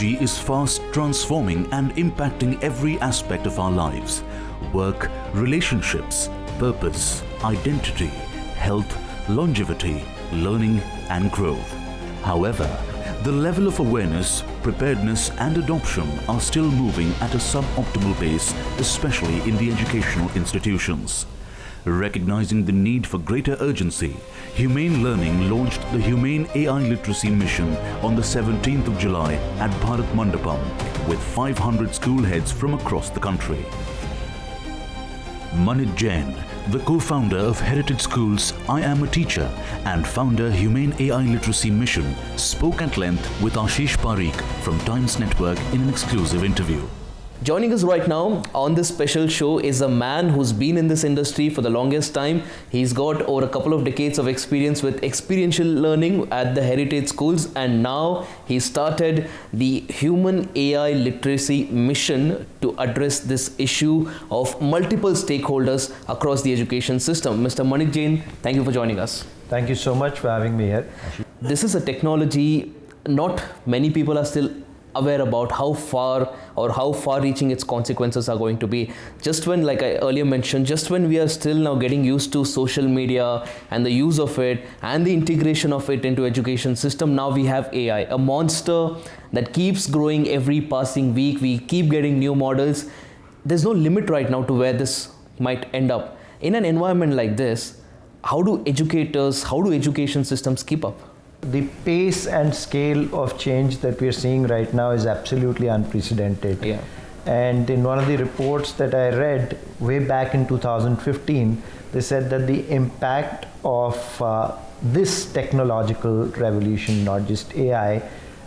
technology is fast transforming and impacting every aspect of our lives: work, relationships, purpose, identity, health, longevity, learning, and growth. However, the level of awareness, preparedness, and adoption are still moving at a suboptimal pace, especially in the educational institutions. Recognizing the need for greater urgency, Humane Learning launched the Humane AI Literacy Mission on the 17th of July at Bharat Mandapam with 500 school heads from across the country. Manit Jain, the co-founder of Heritage Schools I Am a Teacher and founder Humane AI Literacy Mission, spoke at length with Ashish Parikh from Times Network in an exclusive interview. Joining us right now on this special show is a man who's been in this industry for the longest time. He's got over a couple of decades of experience with experiential learning at the Heritage Schools, and now he started the Human AI Literacy Mission to address this issue of multiple stakeholders across the education system. Mr. Manit Jain, thank you for joining us. Thank you so much for having me here. This is a technology not many people are still aware about how far-reaching its consequences are going to be. Just when, like I earlier mentioned, just when we are still now getting used to social media and the use of it and the integration of it into education system, now we have AI, a monster that keeps growing every passing week. We keep getting new models. There's no limit right now to where this might end up. In an environment like this, how do education systems keep up? The pace and scale of change that we are seeing right now is absolutely unprecedented. Yeah. And in one of the reports that I read way back in 2015, they said that the impact of this technological revolution, not just AI,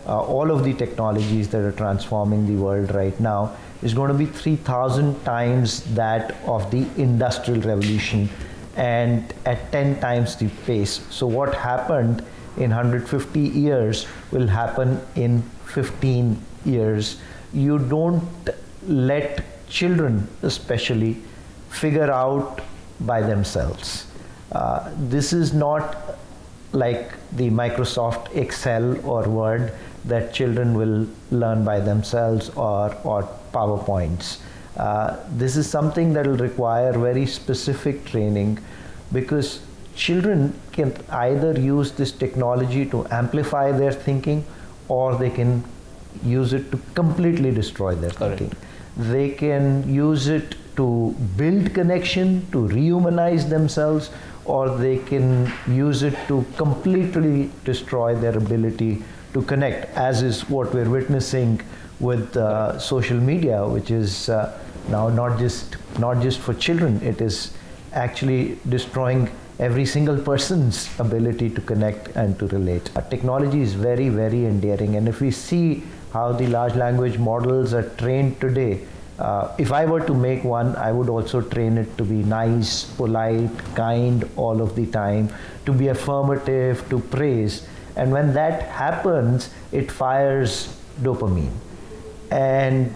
all of the technologies that are transforming the world right now, is going to be 3,000 times that of the industrial revolution and at 10 times the pace. So what happened in 150 years will happen in 15 years. You don't let children especially figure out by themselves. This is not like the Microsoft Excel or Word that children will learn by themselves or PowerPoints. This is something that will require very specific training, because children can either use this technology to amplify their thinking, or they can use it to completely destroy their thinking. They can use it to build connection, to rehumanize themselves, or they can use it to completely destroy their ability to connect, as is what we're witnessing with social media, which is now not just for children. It is actually destroying every single person's ability to connect and to relate. Technology is very, very endearing, and if we see how the large language models are trained today, if I were to make one, I would also train it to be nice, polite, kind all of the time, to be affirmative, to praise. And when that happens, it fires dopamine. And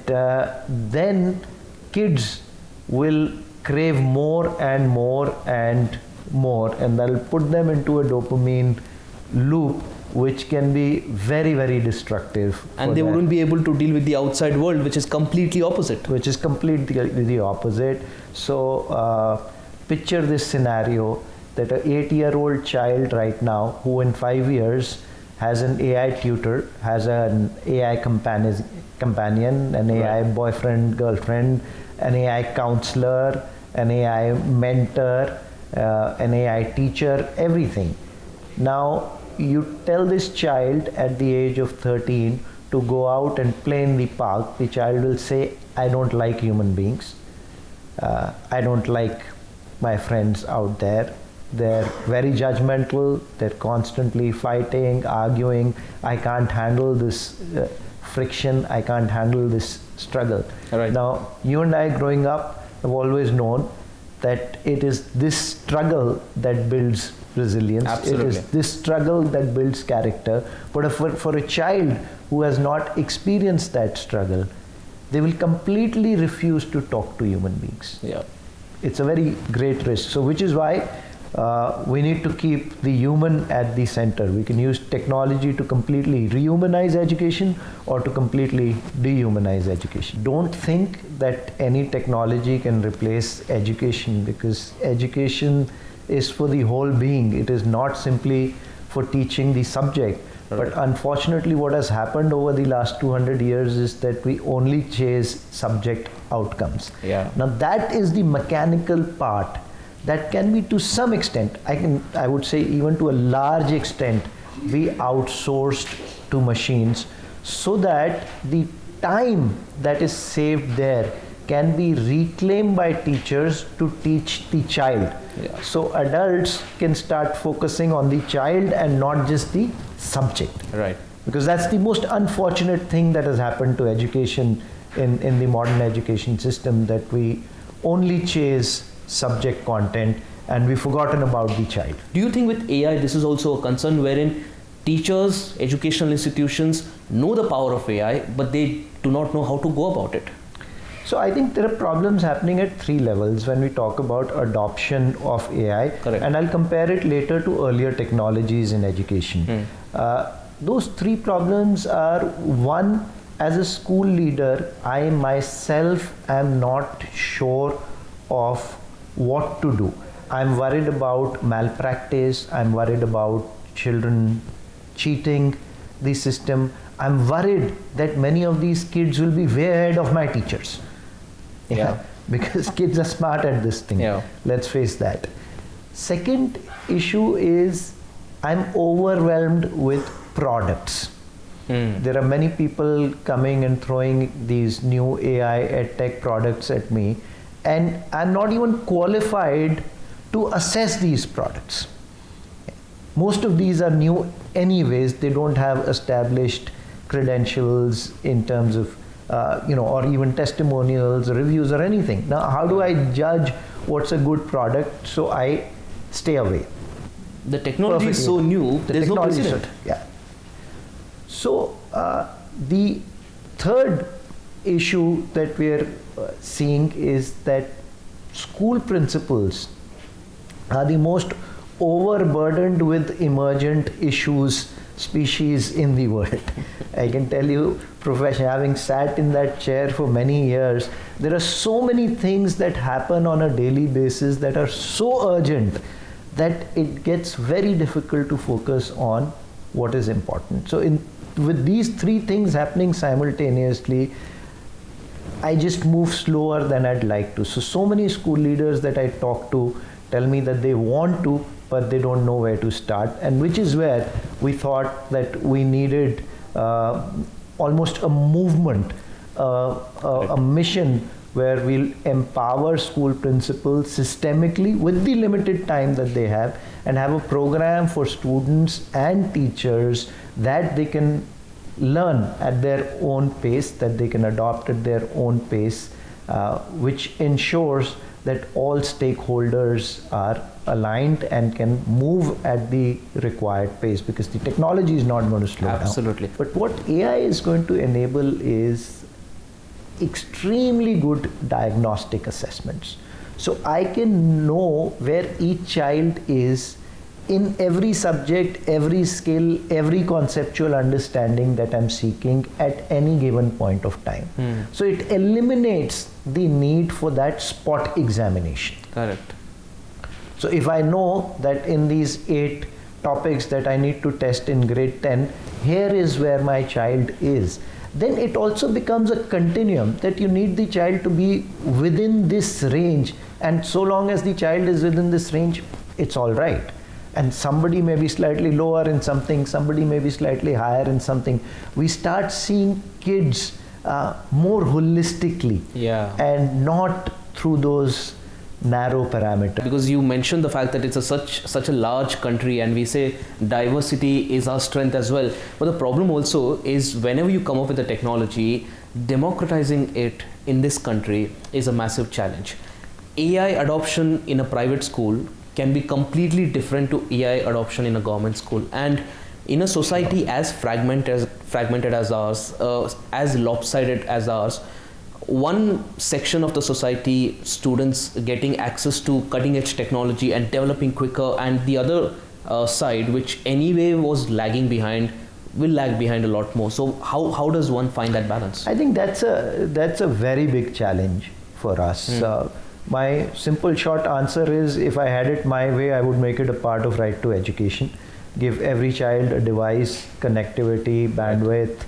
then kids will crave more and more and more, and that'll put them into a dopamine loop, which can be very, very destructive. And they wouldn't be able to deal with the outside world, which is completely opposite. Which is completely the opposite. So picture this scenario, that an 8-year-old child right now, who in 5 years has an AI tutor, has an AI companion, an AI boyfriend, girlfriend, an AI counselor, an AI mentor, an AI teacher, everything. Now, you tell this child at the age of 13 to go out and play in the park. The child will say, I don't like human beings. I don't like my friends out there. They're very judgmental. They're constantly fighting, arguing. I can't handle this friction. I can't handle this struggle. Right. Now, you and I growing up have always known that it is this struggle that builds resilience. Absolutely. It is this struggle that builds character. But for a child who has not experienced that struggle, they will completely refuse to talk to human beings. Yeah. It's a very great risk. So which is why we need to keep the human at the center. We can use technology to completely rehumanize education or to completely dehumanize education. Don't think that any technology can replace education, because education is for the whole being. It is not simply for teaching the subject. But unfortunately, what has happened over the last 200 years is that we only chase subject outcomes. Yeah. Now that is the mechanical part that can be, to some extent, I would say even to a large extent, be outsourced to machines, so that the time that is saved there can be reclaimed by teachers to teach the child. Yeah. So adults can start focusing on the child and not just the subject. Right. Because that's the most unfortunate thing that has happened to education in the modern education system, that we only chase subject content and we've forgotten about the child. Do you think with AI this is also a concern wherein teachers, educational institutions know the power of AI, but they do not know how to go about it? So I think there are problems happening at three levels when we talk about adoption of AI. Correct. And I'll compare it later to earlier technologies in education. Those three problems are: one, as a school leader, I myself am not sure of what to do. I'm worried about malpractice, I'm worried about children cheating the system. I'm worried that many of these kids will be way ahead of my teachers. Yeah. Because kids are smart at this thing. Yeah. Let's face that. Second issue is I'm overwhelmed with products. There are many people coming and throwing these new AI edtech products at me, and I'm not even qualified to assess these products. Most of these are new anyways. They don't have established credentials in terms of or even testimonials or reviews or anything. Now, how do I judge what's a good product? So I stay away. The technology is so new, there's no precedent. Yeah. So the third issue that we're seeing is that school principals are the most overburdened with emergent issues species in the world. I can tell you, profession, having sat in that chair for many years, there are so many things that happen on a daily basis that are so urgent that it gets very difficult to focus on what is important. So with these three things happening simultaneously, I just move slower than I'd like to. So many school leaders that I talk to tell me that they want to, but they don't know where to start, and which is where we thought that we needed almost a movement, a mission where we'll empower school principals systemically with the limited time that they have, and have a program for students and teachers that they can learn at their own pace, that they can adopt at their own pace, which ensures that all stakeholders are aligned and can move at the required pace, because the technology is not going to slow down. Absolutely. But what AI is going to enable is extremely good diagnostic assessments. So I can know where each child is in every subject, every skill, every conceptual understanding that I'm seeking at any given point of time. So it eliminates the need for that spot examination. Correct. So if I know that in these 8 topics that I need to test in grade 10, here is where my child is, then it also becomes a continuum that you need the child to be within this range, and so long as the child is within this range, it's all right. And somebody may be slightly lower in something, somebody may be slightly higher in something. We start seeing kids more holistically, and not through those narrow parameters. Because you mentioned the fact that it's such a large country, and we say diversity is our strength as well. But the problem also is, whenever you come up with a technology, democratizing it in this country is a massive challenge. AI adoption in a private school can be completely different to AI adoption in a government school, and in a society as fragmented as ours, as lopsided as ours, one section of the society, students getting access to cutting edge technology and developing quicker, and the other side, which anyway was lagging behind, will lag behind a lot more. So how does one find that balance? I think that's a very big challenge for us. My simple short answer is, if I had it my way, I would make it a part of right to education. Give every child a device, connectivity, bandwidth,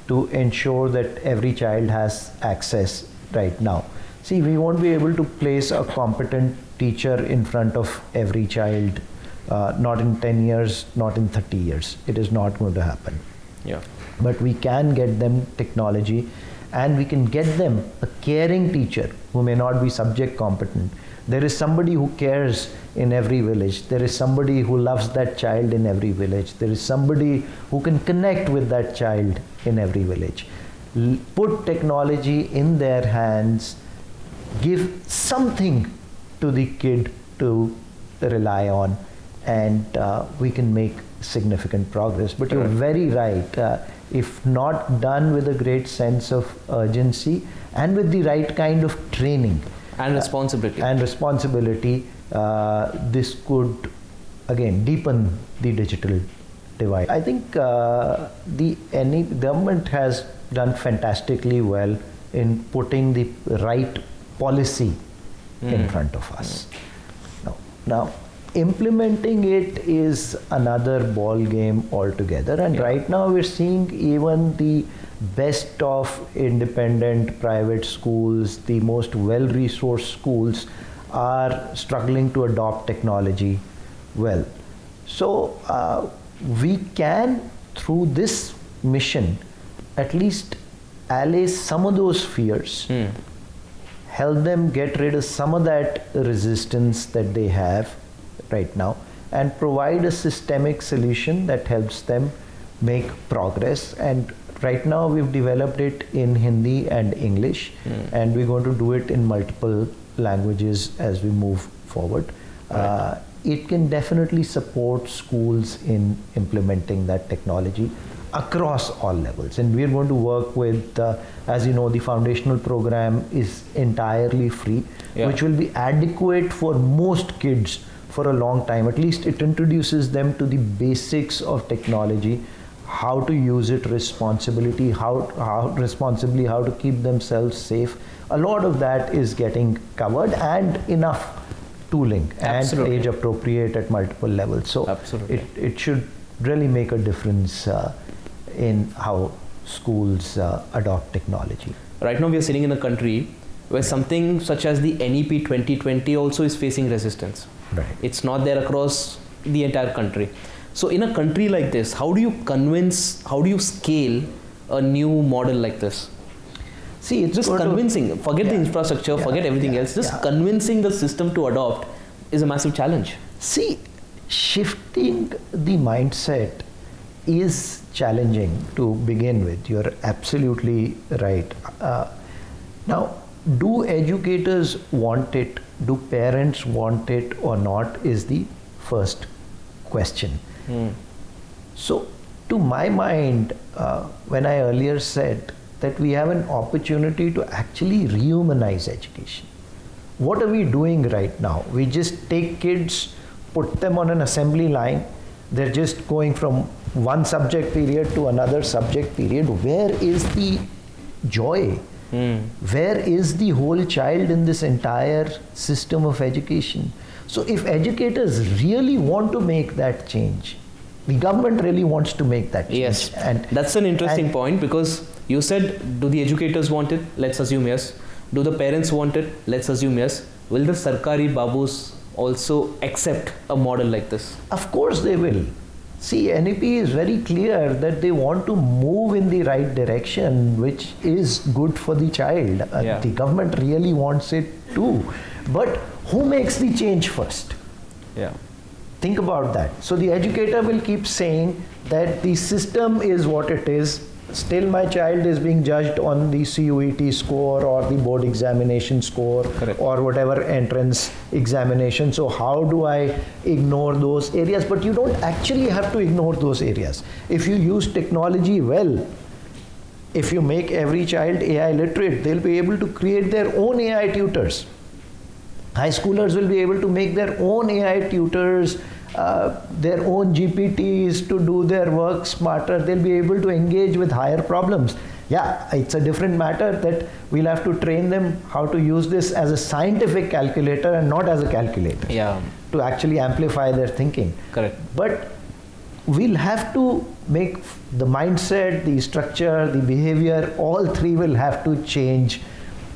to ensure that every child has access right now. See, we won't be able to place a competent teacher in front of every child, not in 10 years, not in 30 years. It is not going to happen. Yeah. But we can get them technology, and we can get them a caring teacher who may not be subject competent. There is somebody who cares in every village. There is somebody who loves that child in every village. There is somebody who can connect with that child in every village. Put technology in their hands, give something to the kid to rely on, and we can make significant progress. But you're very right. If not done with a great sense of urgency and with the right kind of training and responsibility, this could again deepen the digital divide. I think the government has done fantastically well in putting the right policy in front of us. Now, implementing it is another ball game altogether, and right now we're seeing even the best of independent private schools, the most well-resourced schools, are struggling to adopt technology well. So we can, through this mission, at least allay some of those fears, help them get rid of some of that resistance that they have right now, and provide a systemic solution that helps them make progress. And right now we've developed it in Hindi and English, and we're going to do it in multiple languages as we move forward. It can definitely support schools in implementing that technology across all levels, and we're going to work with, as you know, the foundational program is entirely free, which will be adequate for most kids for a long time. At least it introduces them to the basics of technology, how to use it responsibly, how to keep themselves safe. A lot of that is getting covered, and enough tooling and age appropriate at multiple levels. So it should really make a difference in how schools adopt technology. Right now we are sitting in a country where something such as the NEP 2020 also is facing resistance. Right. It's not there across the entire country. So in a country like this, how do you scale a new model like this? See, it's just convincing, forget the infrastructure, forget everything else, just convincing the system to adopt is a massive challenge. See, shifting the mindset is challenging to begin with. You're absolutely right. Now, do educators want it? Do parents want it or not is the first question. So, to my mind, when I earlier said that we have an opportunity to actually rehumanize education, what are we doing right now? We just take kids, put them on an assembly line, they're just going from one subject period to another subject period. Where is the joy? Where is the whole child in this entire system of education? So if educators really want to make that change, the government really wants to make that change. Yes, and that's an interesting point, because you said, do the educators want it? Let's assume yes. Do the parents want it? Let's assume yes. Will the Sarkari Babus also accept a model like this? Of course they will. See, NEP is very clear that they want to move in the right direction, which is good for the child. The government really wants it too. But who makes the change first? Think about that. So the educator will keep saying that the system is what it is. Still my child is being judged on the CUET score or the board examination score or whatever entrance examination. So how do I ignore those areas? But you don't actually have to ignore those areas. If you use technology well, if you make every child AI literate, they'll be able to create their own AI tutors. High schoolers will be able to make their own AI tutors, their own GPTs to do their work smarter. They'll be able to engage with higher problems. Yeah, it's a different matter that we'll have to train them how to use this as a scientific calculator and not as a calculator. Yeah. To actually amplify their thinking. Correct. But we'll have to make the mindset, the structure, the behavior, all three will have to change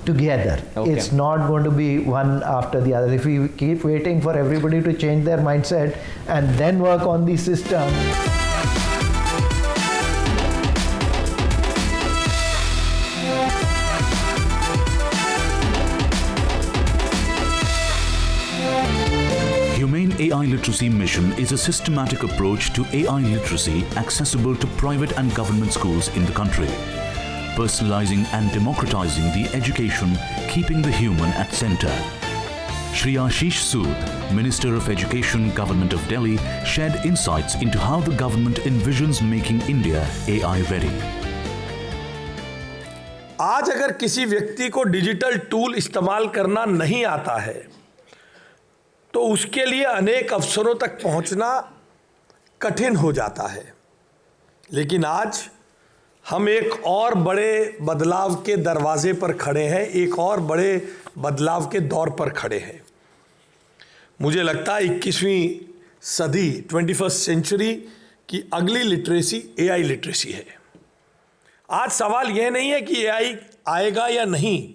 together. Okay. It's not going to be one after the other. If we keep waiting for everybody to change their mindset and then work on the system, Humane AI Literacy Mission is a systematic approach to AI literacy accessible to private and government schools in the country, personalizing and democratizing the education, keeping the human at center. Shri Ashish Sood, Minister of Education, Government of Delhi, shared insights into how the government envisions making India AI ready. आज अगर किसी व्यक्ति को digital tool इस्तेमाल करना नहीं आता है तो उसके लिए अनेक अवसरों तक पहुंचना कठिन हो जाता है। लेकिन आज हम एक और बड़े बदलाव के दरवाजे पर खड़े हैं, एक और बड़े बदलाव के दौर पर खड़े हैं। मुझे लगता है 21वीं सदी 21st सेंचुरी की अगली लिटरेसी एआई लिटरेसी है। आज सवाल यह नहीं है कि एआई आएगा या नहीं,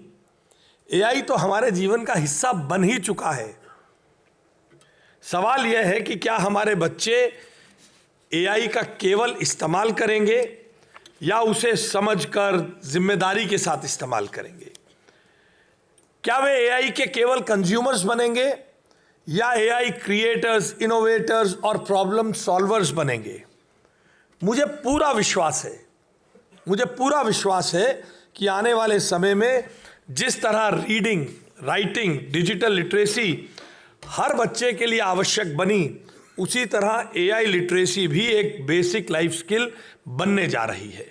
एआई तो हमारे जीवन का हिस्सा बन ही चुका है। सवाल यह है कि क्या हमारे बच्चे एआई का केवल इस्तेमाल करेंगे या उसे समझकर जिम्मेदारी के साथ इस्तेमाल करेंगे। क्या वे एआई के केवल कंज्यूमर्स बनेंगे या एआई क्रिएटर्स, इनोवेटर्स और प्रॉब्लम सॉल्वर्स बनेंगे। मुझे पूरा विश्वास है कि आने वाले समय में जिस तरह रीडिंग, राइटिंग, डिजिटल लिटरेसी हर बच्चे के लिए आवश्यक बनी, उसी तरह एआई लिटरेसी भी एक बेसिक लाइफ स्किल बनने जा रही है।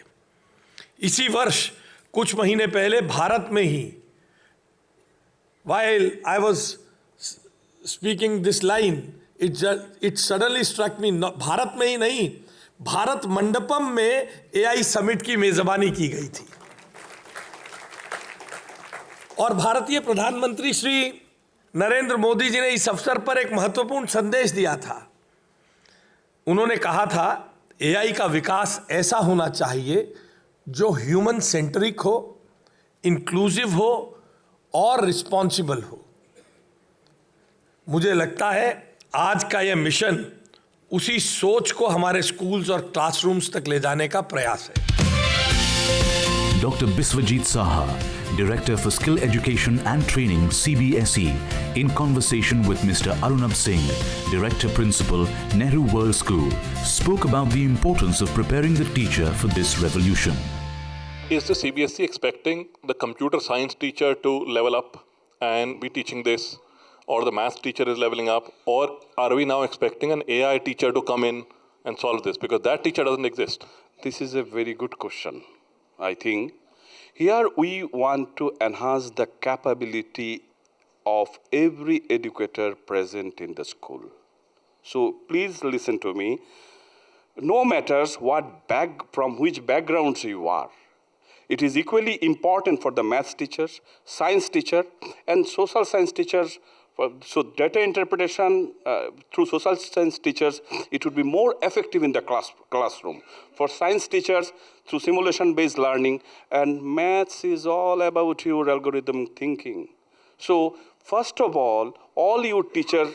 इसी वर्ष कुछ महीने पहले भारत में ही, while I was speaking this line, it suddenly struck me, Bharat में ही नहीं, भारत मंडपम में एआई समिट की मेजबानी की गई थी और भारतीय प्रधानमंत्री श्री नरेंद्र मोदी जी ने इस अवसर पर एक महत्वपूर्ण संदेश दिया था। उन्होंने कहा था एआई का विकास ऐसा होना चाहिए जो ह्यूमन सेंट्रिक हो, इंक्लूसिव हो और रिस्पॉन्सिबल हो। मुझे लगता है आज का यह मिशन उसी सोच को हमारे स्कूल्स और क्लासरूम्स तक ले जाने का प्रयास है। Dr. Biswajit Saha, Director for Skill Education and Training, CBSE, in conversation with Mr. Arunabh Singh, Director Principal, Nehru World School, spoke about the importance of preparing the teacher for this revolution. Is the CBSE expecting the computer science teacher to level up and be teaching this, or the math teacher is leveling up, or are we now expecting an AI teacher to come in and solve this, because that teacher doesn't exist? This is a very good question. I think here we want to enhance the capability of every educator present in the school. So please listen to me. No matters from which backgrounds you are, it is equally important for the maths teachers, science teacher, and social science teachers. So data interpretation through social science teachers, it would be more effective in the classroom. For science teachers, through simulation-based learning, and maths is all about your algorithm thinking. So first of all you teachers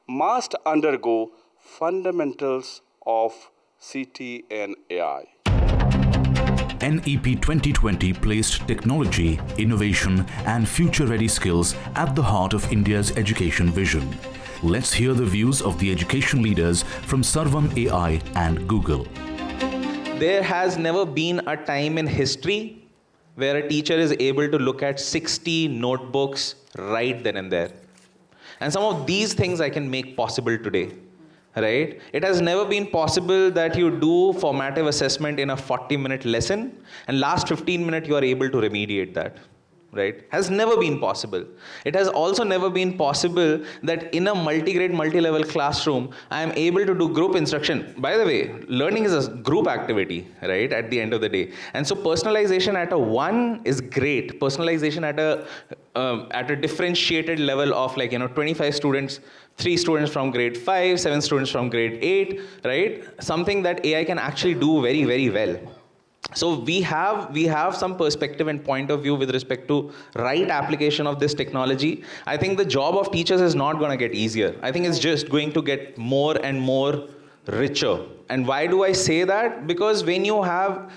must undergo fundamentals of CT and AI. NEP 2020 placed technology, innovation and future-ready skills at the heart of India's education vision. Let's hear the views of the education leaders from Sarvam AI and Google. There has never been a time in history where a teacher is able to look at 60 notebooks right then and there. And some of these things I can make possible today. right? It has never been possible that you do formative assessment in a 40-minute lesson and last 15 minutes you are able to remediate that, right? Has never been possible. It has also never been possible that in a multi-grade, multi-level classroom, I am able to do group instruction. By the way, learning is a group activity, right, at the end of the day. And so personalization at a 1 is great. Personalization at a differentiated level of 25 students, 3 students from grade 5, 7 students from grade 8, right? Something that AI can actually do very, very well. So we have some perspective and point of view with respect to right application of this technology. I think the job of teachers is not going to get easier. I think it's just going to get more and more richer. And why do I say that? Because when you have,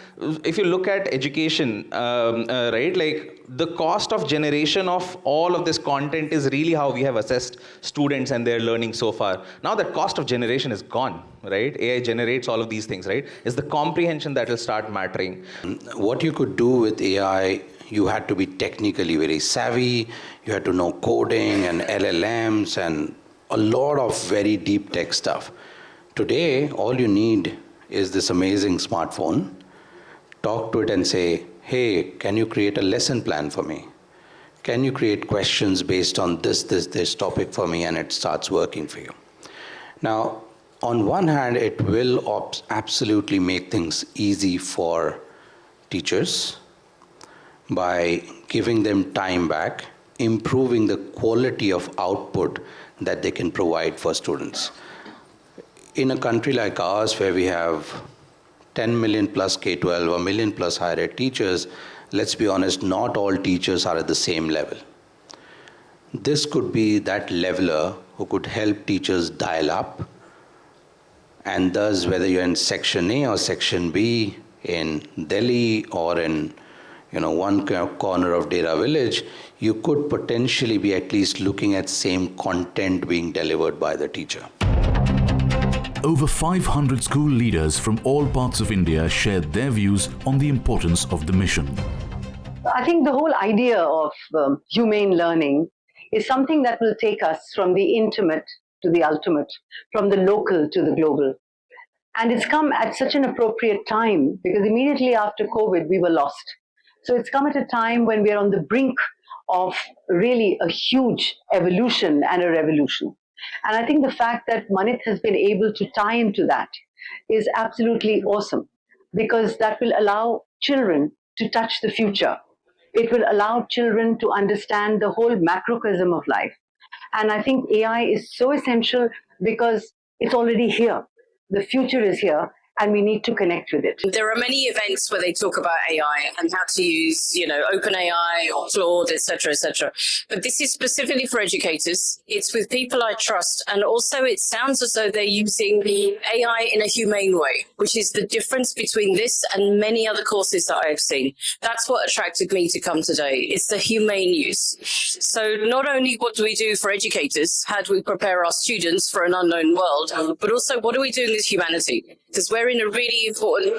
if you look at education, right, the cost of generation of all of this content is really how we have assessed students and their learning so far. Now that cost of generation is gone, right? AI generates all of these things, right? It's the comprehension that will start mattering. What you could do with AI, you had to be technically very savvy, you had to know coding and LLMs and a lot of very deep tech stuff. Today, all you need is this amazing smartphone. Talk to it and say, hey, can you create a lesson plan for me? Can you create questions based on this topic for me? And it starts working for you. Now, on one hand, it will absolutely make things easy for teachers by giving them time back, improving the quality of output that they can provide for students. In a country like ours, where we have 10 million plus K-12, a million plus higher ed teachers, let's be honest, not all teachers are at the same level. This could be that leveler who could help teachers dial up, and thus whether you're in section A or section B, in Delhi or in one corner of Dera Village, you could potentially be at least looking at same content being delivered by the teacher. Over 500 school leaders from all parts of India shared their views on the importance of the mission. I think the whole idea of humane learning is something that will take us from the intimate to the ultimate, from the local to the global. And it's come at such an appropriate time because immediately after COVID, we were lost. So it's come at a time when we're on the brink of really a huge evolution and a revolution. And I think the fact that Manit has been able to tie into that is absolutely awesome because that will allow children to touch the future. It will allow children to understand the whole macrocosm of life. And I think AI is so essential because it's already here. The future is here. And we need to connect with it. There are many events where they talk about AI and how to use, OpenAI or Claude, etc., etc. But this is specifically for educators. It's with people I trust. And also it sounds as though they're using the AI in a humane way, which is the difference between this and many other courses that I've seen. That's what attracted me to come today. It's the humane use. So not only what do we do for educators, how do we prepare our students for an unknown world, but also what are we doing with humanity? Because we're in a really important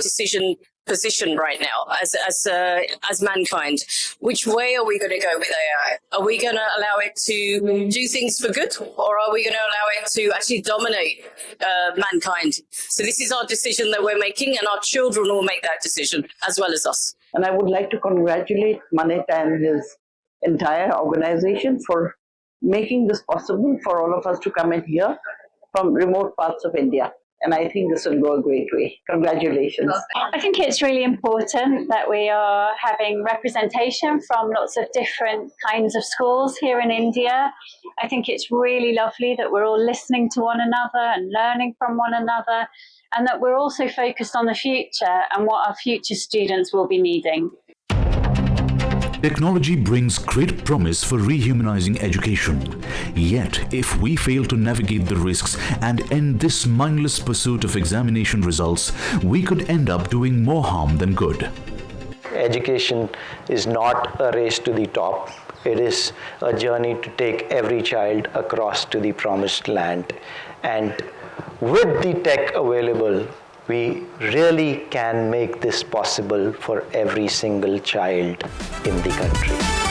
position right now as mankind. Which way are we going to go with AI? Are we going to allow it to do things for good, or are we going to allow it to actually dominate mankind? So this is our decision that we're making, and our children will make that decision as well as us. And I would like to congratulate Manit and his entire organization for making this possible for all of us to come in here from remote parts of India. And I think this will go a great way. Congratulations. I think it's really important that we are having representation from lots of different kinds of schools here in India. I think it's really lovely that we're all listening to one another and learning from one another, and that we're also focused on the future and what our future students will be needing. Technology brings great promise for rehumanizing education. Yet, if we fail to navigate the risks and end this mindless pursuit of examination results, we could end up doing more harm than good. Education is not a race to the top. It is a journey to take every child across to the promised land. And with the tech available, we really can make this possible for every single child in the country.